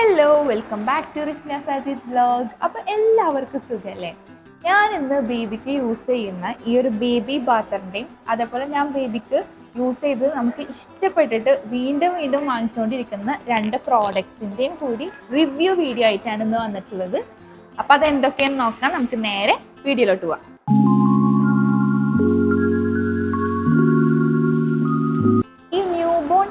Hello, welcome back to Rifna Sajid vlog. അപ്പോൾ എല്ലാവർക്കും സുഖമല്ലേ? ഞാൻ ഇന്ന് ബേബിക്ക് യൂസ് ചെയ്യുന്ന ഈ ഒരു ബേബി ബാത്തറിൻ്റെയും അതേപോലെ ഞാൻ ബേബിക്ക് യൂസ് ചെയ്ത് നമുക്ക് ഇഷ്ടപ്പെട്ടിട്ട് വീണ്ടും വീണ്ടും വാങ്ങിച്ചുകൊണ്ടിരിക്കുന്ന രണ്ട് പ്രോഡക്റ്റ്സിൻ്റെയും കൂടി റിവ്യൂ വീഡിയോ ആയിട്ടാണ് ഇന്ന് വന്നിട്ടുള്ളത്. അപ്പോൾ അതെന്തൊക്കെയെന്ന് നോക്കാം. നമുക്ക് നേരെ വീഡിയോയിലോട്ട് പോവാം.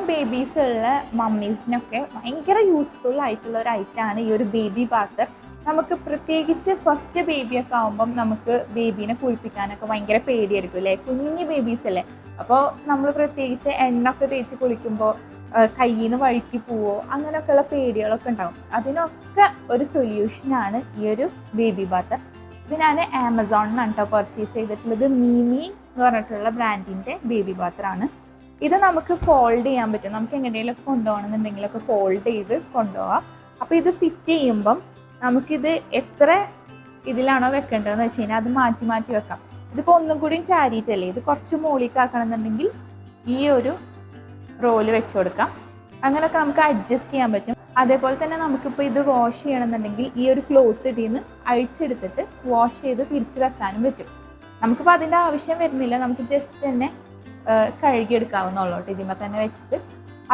ബേബീസ് ഉള്ള മമ്മീസിനൊക്കെ ഭയങ്കര യൂസ്ഫുൾ ആയിട്ടുള്ള ഒരു ഐറ്റമാണ് ഈ ഒരു ബേബി ബാത്തർ. നമുക്ക് പ്രത്യേകിച്ച് ഫസ്റ്റ് ബേബിയൊക്കെ ആകുമ്പം നമുക്ക് ബേബീനെ കുളിപ്പിക്കാനൊക്കെ ഭയങ്കര പേടിയായിരിക്കും അല്ലേ? കുഞ്ഞു ബേബീസ് അല്ലേ? അപ്പോൾ നമ്മൾ പ്രത്യേകിച്ച് എണ്ണൊക്കെ തേച്ച് കുളിക്കുമ്പോൾ കയ്യിൽ നിന്ന് വഴുക്കി പോവോ അങ്ങനെയൊക്കെയുള്ള പേടികളൊക്കെ ഉണ്ടാവും. അതിനൊക്കെ ഒരു സൊല്യൂഷനാണ് ഈ ഒരു ബേബി ബാത്തർ. ഇത് ഞാൻ ആമസോണിനാണ് കേട്ടോ പർച്ചേസ് ചെയ്തിട്ടുള്ളത്. മീമി എന്ന് പറഞ്ഞിട്ടുള്ള ബ്രാൻഡിൻ്റെ ബേബി ബാത്തറാണ്. ഇത് നമുക്ക് ഫോൾഡ് ചെയ്യാൻ പറ്റും. നമുക്ക് എങ്ങനെയൊക്കെ കൊണ്ടുപോകണമെന്നുണ്ടെങ്കിലൊക്കെ ഫോൾഡ് ചെയ്ത് കൊണ്ടുപോകാം. അപ്പോൾ ഇത് ഫിറ്റ് ചെയ്യുമ്പം നമുക്കിത് എത്ര ഇതിലാണോ വെക്കേണ്ടതെന്ന് വെച്ച് കഴിഞ്ഞാൽ അത് മാറ്റി മാറ്റി വെക്കാം. ഇതിപ്പോൾ ഒന്നും കൂടിയും ചാരിയിട്ടല്ലേ, ഇത് കുറച്ച് മുകളിലേക്ക് ആക്കണമെന്നുണ്ടെങ്കിൽ ഈ ഒരു റോല് വെച്ച് കൊടുക്കാം. അങ്ങനെയൊക്കെ നമുക്ക് അഡ്ജസ്റ്റ് ചെയ്യാൻ പറ്റും. അതേപോലെ തന്നെ നമുക്കിപ്പോൾ ഇത് വാഷ് ചെയ്യണമെന്നുണ്ടെങ്കിൽ ഈ ഒരു ക്ലോത്ത് ഇതിൽ നിന്ന് അഴിച്ചെടുത്തിട്ട് വാഷ് ചെയ്ത് തിരിച്ച് വെക്കാനും പറ്റും. നമുക്കിപ്പോൾ അതിൻ്റെ ആവശ്യം വരുന്നില്ല, നമുക്ക് ജസ്റ്റ് തന്നെ കഴുകിയെടുക്കാവുന്നുള്ളൂ ഇതിന്മേൽ തന്നെ വെച്ചിട്ട്.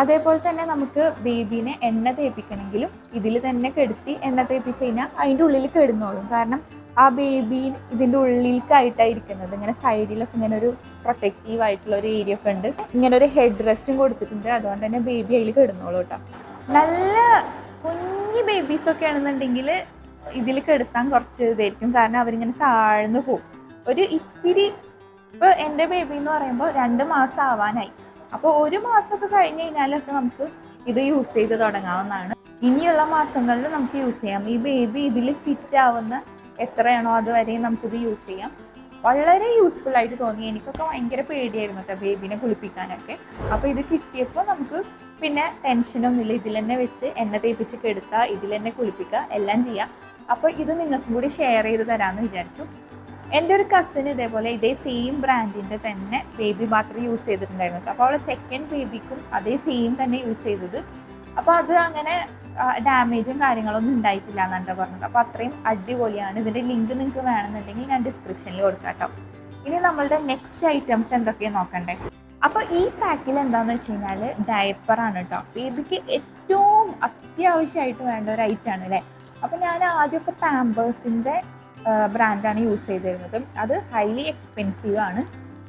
അതേപോലെ തന്നെ നമുക്ക് ബേബീനെ എണ്ണ തേപ്പിക്കണമെങ്കിലും ഇതിൽ തന്നെ കെടുത്തി എണ്ണ തേപ്പിച്ച് കഴിഞ്ഞാൽ അതിൻ്റെ ഉള്ളിൽ കെടുന്നോളും. കാരണം ആ ബേബി ഇതിൻ്റെ ഉള്ളിലേക്കായിട്ടായിരിക്കുന്നത്. ഇങ്ങനെ സൈഡിലൊക്കെ ഇങ്ങനെ ഒരു പ്രൊട്ടക്റ്റീവ് ആയിട്ടുള്ള ഒരു ഏരിയ ഒക്കെ ഉണ്ട്. ഇങ്ങനെ ഒരു ഹെഡ് റെസ്റ്റും കൊടുത്തിട്ടുണ്ട്. അതുകൊണ്ട് തന്നെ ബേബി അതിൽ കെടുന്നോളൂ കേട്ടോ. നല്ല കുഞ്ഞു ബേബീസൊക്കെ ആണെന്നുണ്ടെങ്കിൽ ഇതിൽ കെടുത്താൻ കുറച്ച് ഇതായിരിക്കും. കാരണം അവരിങ്ങനെ താഴ്ന്നു പോകും. ഒരു ഇത്തിരി ഇപ്പോൾ എൻ്റെ ബേബി എന്ന് പറയുമ്പോൾ 2 മാസം ആവാനായി. അപ്പോൾ 1 മാസമൊക്കെ കഴിഞ്ഞ് കഴിഞ്ഞാലൊക്കെ നമുക്ക് ഇത് യൂസ് ചെയ്ത് തുടങ്ങാവുന്നതാണ്. ഇനിയുള്ള മാസങ്ങളിൽ നമുക്ക് യൂസ് ചെയ്യാം. ഈ ബേബി ഇതിൽ ഫിറ്റ് ആവുന്ന എത്രയാണോ അതുവരെയും നമുക്കിത് യൂസ് ചെയ്യാം. വളരെ യൂസ്ഫുൾ ആയിട്ട് തോന്നി. എനിക്കൊക്കെ ഭയങ്കര പേടിയായിരുന്നു കേട്ടോ ബേബീനെ കുളിപ്പിക്കാനൊക്കെ. അപ്പോൾ ഇത് കിട്ടിയപ്പോൾ നമുക്ക് പിന്നെ ടെൻഷനൊന്നുമില്ല. ഇതിൽ തന്നെ വെച്ച് എണ്ണ തേപ്പിച്ച് കെടുക്കുക, ഇതിൽ തന്നെ കുളിപ്പിക്കുക, എല്ലാം ചെയ്യാം. അപ്പോൾ ഇത് നിങ്ങൾക്കും കൂടി ഷെയർ ചെയ്ത് തരാമെന്ന് വിചാരിച്ചു. എൻ്റെ ഒരു കസിന് ഇതേപോലെ ഇതേ സെയിം ബ്രാൻഡിൻ്റെ തന്നെ ബേബി ബാത്തർ യൂസ് ചെയ്തിട്ടുണ്ടായിരുന്നു. അപ്പോൾ അവളെ സെക്കൻഡ് ബേബിക്കും അതേ സെയിം തന്നെ യൂസ് ചെയ്തത്. അപ്പോൾ അത് അങ്ങനെ ഡാമേജും കാര്യങ്ങളൊന്നും ഉണ്ടായിട്ടില്ല എന്നാണ് പറഞ്ഞത്. അപ്പോൾ അത്രയും അടിപൊളിയാണ്. ഇതിൻ്റെ ലിങ്ക് നിങ്ങൾക്ക് വേണമെന്നുണ്ടെങ്കിൽ ഞാൻ ഡിസ്ക്രിപ്ഷനിൽ കൊടുക്കാം കേട്ടോ. ഇനി നമ്മളുടെ നെക്സ്റ്റ് ഐറ്റംസ് എന്തൊക്കെയാണ് നോക്കണ്ടേ. അപ്പോൾ ഈ പാക്കിൽ എന്താണെന്ന് വെച്ച് കഴിഞ്ഞാൽ ഡയപ്പറാണ് കേട്ടോ. ബേബിക്ക് ഏറ്റവും അത്യാവശ്യമായിട്ട് വേണ്ട ഒരു ഐറ്റമാണ് അല്ലേ. അപ്പോൾ ഞാൻ ആദ്യമൊക്കെ പാമ്പേഴ്സിൻ്റെ ബ്രാൻഡാണ് യൂസ് ചെയ്തിരുന്നത്. അത് ഹൈലി എക്സ്പെൻസീവ് ആണ്.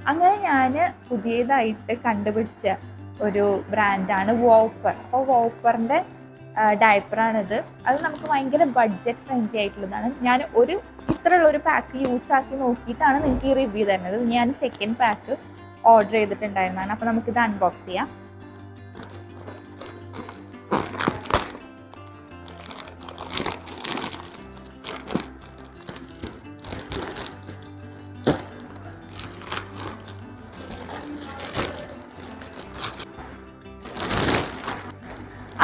അങ്ങനെ ഞാൻ പുതിയതായിട്ട് കണ്ടുപിടിച്ച ഒരു ബ്രാൻഡാണ് വോപ്പർ. അപ്പോൾ വോപ്പറിൻ്റെ ഡയപ്പറാണിത്. അത് നമുക്ക് ഭയങ്കര ബഡ്ജറ്റ് ഫ്രണ്ട്ലി ആയിട്ടുള്ളതാണ്. ഞാൻ ഇത്രയുള്ളൊരു പാക്ക് യൂസാക്കി നോക്കിയിട്ടാണ് നിങ്ങൾക്ക് ഈ റിവ്യൂ തരുന്നത്. ഞാൻ സെക്കൻഡ് പാക്ക് ഓർഡർ ചെയ്തിട്ടുണ്ടായിരുന്നതാണ്. അപ്പോൾ നമുക്കിത് അൺബോക്സ് ചെയ്യാം.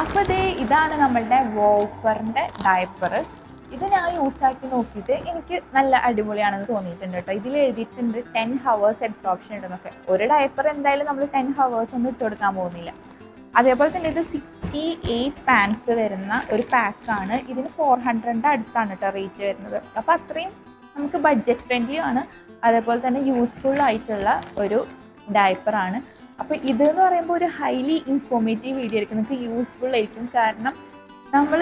അപ്പോൾ ഇതാണ് നമ്മളുടെ വോപ്പറിൻ്റെ ഡയപ്പർ. ഇത് ഞാൻ യൂസാക്കി നോക്കിയിട്ട് എനിക്ക് നല്ല അടിപൊളിയാണെന്ന് തോന്നിയിട്ടുണ്ട് കേട്ടോ. ഇതിൽ എഴുതിയിട്ടുണ്ട് 10 hours അബ്സോർപ്ഷൻ ഉണ്ടെന്നൊക്കെ. ഒരു ഡയപ്പർ എന്തായാലും നമ്മൾ 10 hours ഒന്നും ഇട്ട് കൊടുക്കാൻ പോകുന്നില്ല. അതേപോലെ തന്നെ ഇത് 68 പാൻസ് വരുന്ന ഒരു പാക്കാണ്. ഇതിന് 400 അടുത്താണ് കേട്ടോ റേറ്റ് വരുന്നത്. അപ്പോൾ അത്രയും നമുക്ക് ബഡ്ജറ്റ് ഫ്രണ്ട്ലി ആണ്. അതേപോലെ തന്നെ യൂസ്ഫുൾ ആയിട്ടുള്ള ഒരു ഡയപ്പറാണ്. അപ്പോൾ ഇതെന്ന് പറയുമ്പോൾ ഒരു ഹൈലി ഇൻഫോർമേറ്റീവ് വീഡിയോ ആയിരിക്കും. നിങ്ങൾക്ക് യൂസ്ഫുൾ ആയിരിക്കും. കാരണം നമ്മൾ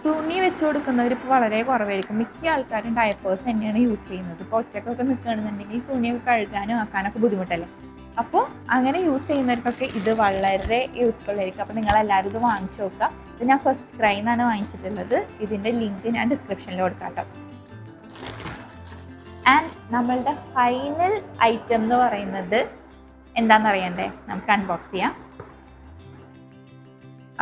തുണി വെച്ച് കൊടുക്കുന്നവർ ഇപ്പോൾ വളരെ കുറവായിരിക്കും. മിക്ക ആൾക്കാരും ഡയപ്പേഴ്സ് തന്നെയാണ് യൂസ് ചെയ്യുന്നത്. ഇപ്പോൾ ഒറ്റക്കൊക്കെ നിൽക്കുകയാണെന്നുണ്ടെങ്കിൽ തുണിയൊക്കെ കഴുകാനും ആക്കാനൊക്കെ ബുദ്ധിമുട്ടല്ലേ. അപ്പോൾ അങ്ങനെ യൂസ് ചെയ്യുന്നവർക്കൊക്കെ ഇത് വളരെ യൂസ്ഫുൾ ആയിരിക്കും. അപ്പോൾ നിങ്ങളെല്ലാവരും ഇത് വാങ്ങിച്ചു നോക്കുക. ഇത് ഞാൻ ഫസ്റ്റ് ക്രൈ എന്നാണ് വാങ്ങിച്ചിട്ടുള്ളത്. ഇതിൻ്റെ ലിങ്ക് ഞാൻ ഡിസ്ക്രിപ്ഷനിൽ കൊടുക്കാം കേട്ടോ. ആൻഡ് നമ്മളുടെ ഫൈനൽ ഐറ്റം എന്ന് പറയുന്നത് എന്താണെന്ന് അറിയണ്ടേ, നമുക്ക് അൺബോക്സ് ചെയ്യാം.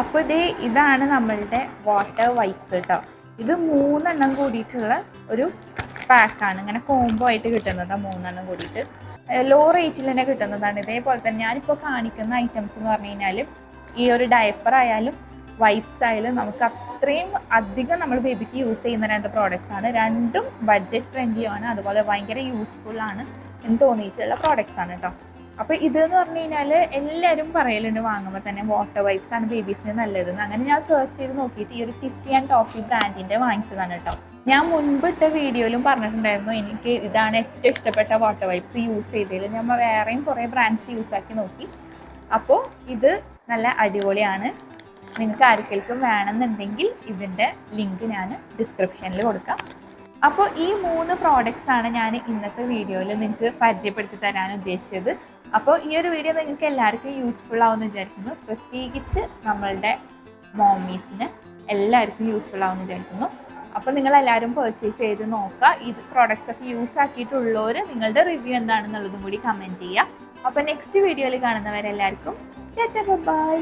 അപ്പോൾ ഇതാണ് നമ്മളുടെ വാട്ടർ വൈപ്സ് കേട്ടോ. ഇത് 3 എണ്ണം കൂടിയിട്ടുള്ള ഒരു പാക്കാണ്. ഇങ്ങനെ കോംബോ ആയിട്ട് കിട്ടുന്നതാണ് 3 എണ്ണം കൂടിയിട്ട്. ലോ റേറ്റിൽ തന്നെ കിട്ടുന്നതാണ്. ഇതേപോലെ തന്നെ ഞാനിപ്പോൾ കാണിക്കുന്ന ഐറ്റംസ് എന്ന് പറഞ്ഞു കഴിഞ്ഞാൽ ഈ ഒരു ഡയപ്പർ ആയാലും വൈപ്സ് ആയാലും നമുക്ക് അത്രയും അധികം നമ്മൾ ബേബിക്ക് യൂസ് ചെയ്യുന്ന 2 പ്രോഡക്റ്റ്സ് ആണ്. രണ്ടും ബഡ്ജറ്റ് ഫ്രണ്ട്ലി ആണ്. അതുപോലെ ഭയങ്കര യൂസ്ഫുൾ ആണ് എന്ന് തോന്നിയിട്ടുള്ള പ്രോഡക്റ്റ്സ് ആണ് കേട്ടോ. അപ്പോൾ ഇതെന്ന് പറഞ്ഞു കഴിഞ്ഞാൽ എല്ലാവരും പറയലുണ്ട് വാങ്ങുമ്പോൾ തന്നെ വാട്ടർ വൈപ്സ് ആണ് ബേബീസിന് നല്ലതെന്ന്. അങ്ങനെ ഞാൻ സെർച്ച് ചെയ്ത് നോക്കിയിട്ട് ഈ ഒരു ടിസ്സി ആൻഡ് ടോഫി ബ്രാൻഡിൻ്റെ വാങ്ങിച്ചതാണ് കേട്ടോ. ഞാൻ മുൻപ് ഇട്ട വീഡിയോയിലും പറഞ്ഞിട്ടുണ്ടായിരുന്നു എനിക്ക് ഇതാണ് ഏറ്റവും ഇഷ്ടപ്പെട്ട വാട്ടർ വൈപ്സ് യൂസ് ചെയ്തതിൽ. ഞാൻ വേറെയും കുറേ ബ്രാൻഡ്സ് യൂസ് ആക്കി നോക്കി. അപ്പോൾ ഇത് നല്ല അടിപൊളിയാണ്. നിങ്ങൾക്ക് ആർക്കെങ്കിലും വേണമെന്നുണ്ടെങ്കിൽ ഇതിൻ്റെ ലിങ്ക് ഞാൻ ഡിസ്ക്രിപ്ഷനിൽ കൊടുക്കാം. അപ്പോൾ ഈ 3 പ്രോഡക്റ്റ്സ് ആണ് ഞാൻ ഇന്നത്തെ വീഡിയോയിൽ നിങ്ങൾക്ക് പരിചയപ്പെടുത്തി തരാൻ ഉദ്ദേശിച്ചത്. അപ്പോൾ ഈ ഒരു വീഡിയോ നിങ്ങൾക്ക് എല്ലാവർക്കും യൂസ്ഫുൾ ആവുമെന്ന് വിചാരിക്കുന്നു. പ്രത്യേകിച്ച് നമ്മളുടെ മോമീസിന് എല്ലാവർക്കും യൂസ്ഫുൾ ആവുമെന്ന് വിചാരിക്കുന്നു. അപ്പോൾ നിങ്ങളെല്ലാവരും പർച്ചേസ് ചെയ്ത് നോക്കുക. ഈ പ്രോഡക്റ്റ്സ് ഒക്കെ യൂസ് ആക്കിയിട്ടുള്ളവർ നിങ്ങളുടെ റിവ്യൂ എന്താണെന്നുള്ളതും കൂടി കമൻറ്റ് ചെയ്യുക. അപ്പോൾ നെക്സ്റ്റ് വീഡിയോയിൽ കാണുന്നവരെല്ലാവർക്കും ബൈ.